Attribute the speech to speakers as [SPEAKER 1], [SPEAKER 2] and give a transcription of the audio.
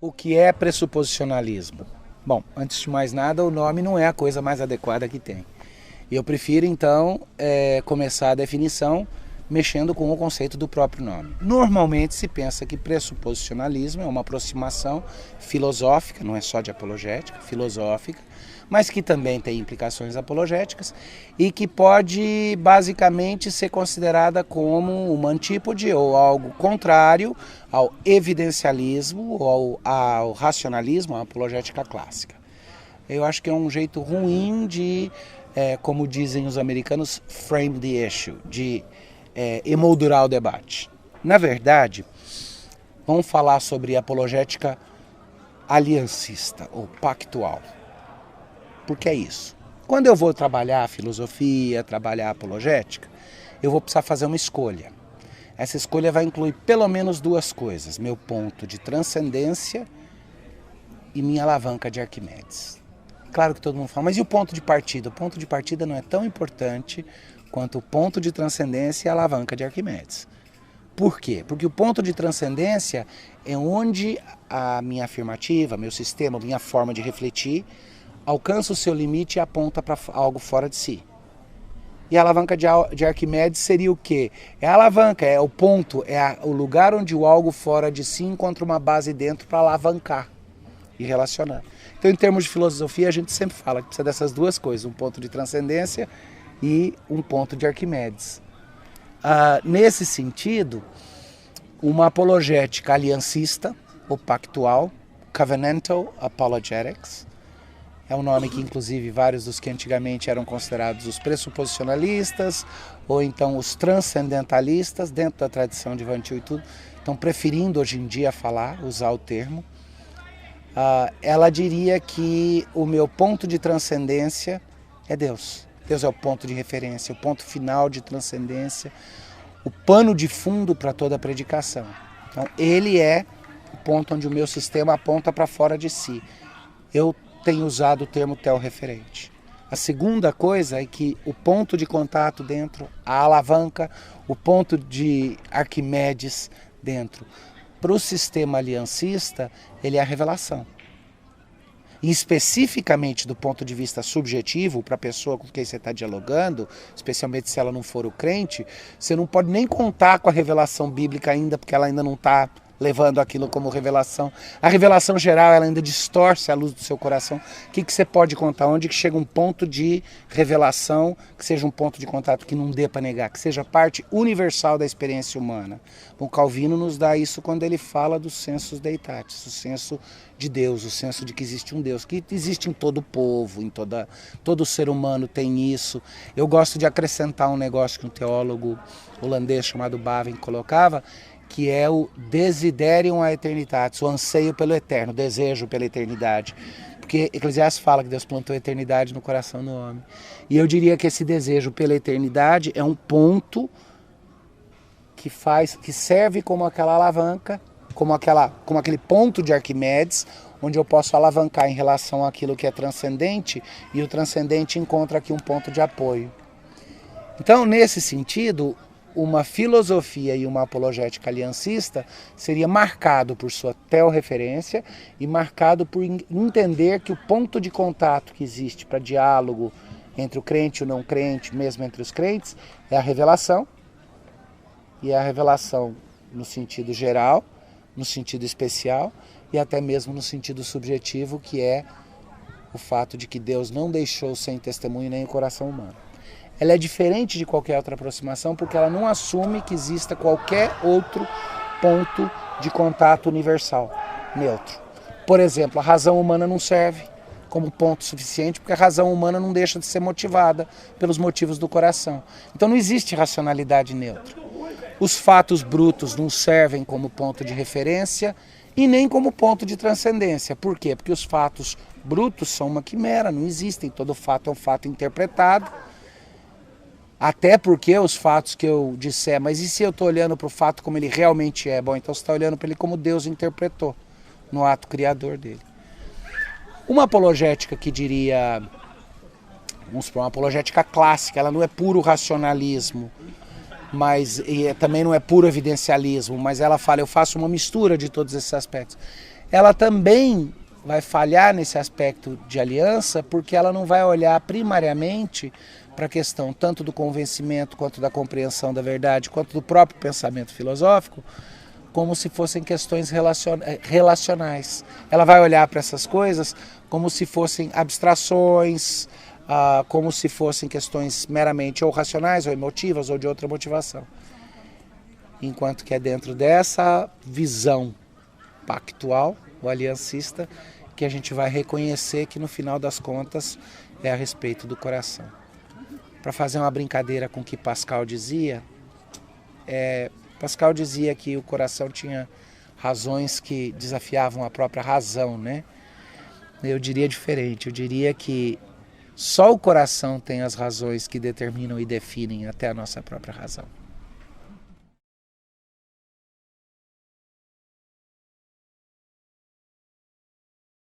[SPEAKER 1] O que é pressuposicionalismo? Bom, antes de mais nada, o nome não é a coisa mais adequada que tem. E eu prefiro, então, começar a definição mexendo com o conceito do próprio nome. Normalmente se pensa que pressuposicionalismo é uma aproximação filosófica, não é só de apologética, filosófica, mas que também tem implicações apologéticas e que pode basicamente ser considerada como uma antípode ou algo contrário ao evidencialismo ou ao racionalismo, à apologética clássica. Eu acho que é um jeito ruim de, como dizem os americanos, frame the issue, de emoldurar o debate. Na verdade, vamos falar sobre apologética aliancista ou pactual. Por que é isso? Quando eu vou trabalhar filosofia, trabalhar apologética, eu vou precisar fazer uma escolha. Essa escolha vai incluir pelo menos duas coisas: meu ponto de transcendência e minha alavanca de Arquimedes. Claro que todo mundo fala, mas e o ponto de partida? O ponto de partida não é tão importante quanto o ponto de transcendência e a alavanca de Arquimedes. Por quê? Porque o ponto de transcendência é onde a minha afirmativa, meu sistema, minha forma de refletir alcança o seu limite e aponta para algo fora de si. E a alavanca de Arquimedes seria o quê? É a alavanca, é o ponto, é o lugar onde o algo fora de si encontra uma base dentro para alavancar e relacionar. Então, em termos de filosofia, a gente sempre fala que precisa dessas duas coisas, um ponto de transcendência e um ponto de Arquimedes. Nesse sentido, uma apologética aliancista ou pactual, Covenantal Apologetics, é um nome que, inclusive, vários dos que antigamente eram considerados os pressuposicionalistas ou então os transcendentalistas, dentro da tradição de Van Til e tudo, estão preferindo hoje em dia usar o termo. Ela diria que o meu ponto de transcendência é Deus. Deus é o ponto de referência, o ponto final de transcendência, o pano de fundo para toda a predicação. Então, ele é o ponto onde o meu sistema aponta para fora de si. Eu tenho usado o termo teorreferente. A segunda coisa é que o ponto de contato dentro, a alavanca, o ponto de Arquimedes dentro, para o sistema aliancista, ele é a revelação. E especificamente do ponto de vista subjetivo, para a pessoa com quem você está dialogando, especialmente se ela não for o crente, você não pode nem contar com a revelação bíblica ainda, porque ela ainda não está levando aquilo como revelação. A revelação geral, ela ainda distorce a luz do seu coração. O que você pode contar? Onde que chega um ponto de revelação, que seja um ponto de contato que não dê para negar, que seja parte universal da experiência humana. O Calvino nos dá isso quando ele fala dos sensus deitatis, o senso de Deus, o senso de que existe um Deus, que existe em todo o povo, todo ser humano tem isso. Eu gosto de acrescentar um negócio que um teólogo holandês chamado Bavinck colocava, que é o desiderium aeternitatis, o anseio pelo eterno, o desejo pela eternidade. Porque Eclesiastes fala que Deus plantou a eternidade no coração do homem. E eu diria que esse desejo pela eternidade é um ponto que serve como aquela alavanca, como aquele ponto de Arquimedes, onde eu posso alavancar em relação àquilo que é transcendente, e o transcendente encontra aqui um ponto de apoio. Então, nesse sentido, uma filosofia e uma apologética aliancista seria marcado por sua teorreferência e marcado por entender que o ponto de contato que existe para diálogo entre o crente e o não crente, mesmo entre os crentes, é a revelação. E é a revelação no sentido geral, no sentido especial e até mesmo no sentido subjetivo, que é o fato de que Deus não deixou sem testemunho nem o coração humano. Ela é diferente de qualquer outra aproximação porque ela não assume que exista qualquer outro ponto de contato universal, neutro. Por exemplo, a razão humana não serve como ponto suficiente porque a razão humana não deixa de ser motivada pelos motivos do coração. Então não existe racionalidade neutra. Os fatos brutos não servem como ponto de referência e nem como ponto de transcendência. Por quê? Porque os fatos brutos são uma quimera, não existem. Todo fato é um fato interpretado. Até porque os fatos que eu disser, mas e se eu estou olhando para o fato como ele realmente é? Bom, então você está olhando para ele como Deus interpretou no ato criador dele. Uma apologética que diria, vamos supor, uma apologética clássica, ela não é puro racionalismo, também não é puro evidencialismo, mas ela fala, eu faço uma mistura de todos esses aspectos. ela também vai falhar nesse aspecto de aliança, porque ela não vai olhar primariamente para a questão tanto do convencimento, quanto da compreensão da verdade, quanto do próprio pensamento filosófico, como se fossem questões relacionais. Ela vai olhar para essas coisas como se fossem abstrações, como se fossem questões meramente ou racionais, ou emotivas, ou de outra motivação. Enquanto que é dentro dessa visão pactual, o aliancista, que a gente vai reconhecer que no final das contas é a respeito do coração. Para fazer uma brincadeira com o que Pascal dizia, Pascal dizia que o coração tinha razões que desafiavam a própria razão, né? Eu diria diferente, eu diria que só o coração tem as razões que determinam e definem até a nossa própria razão.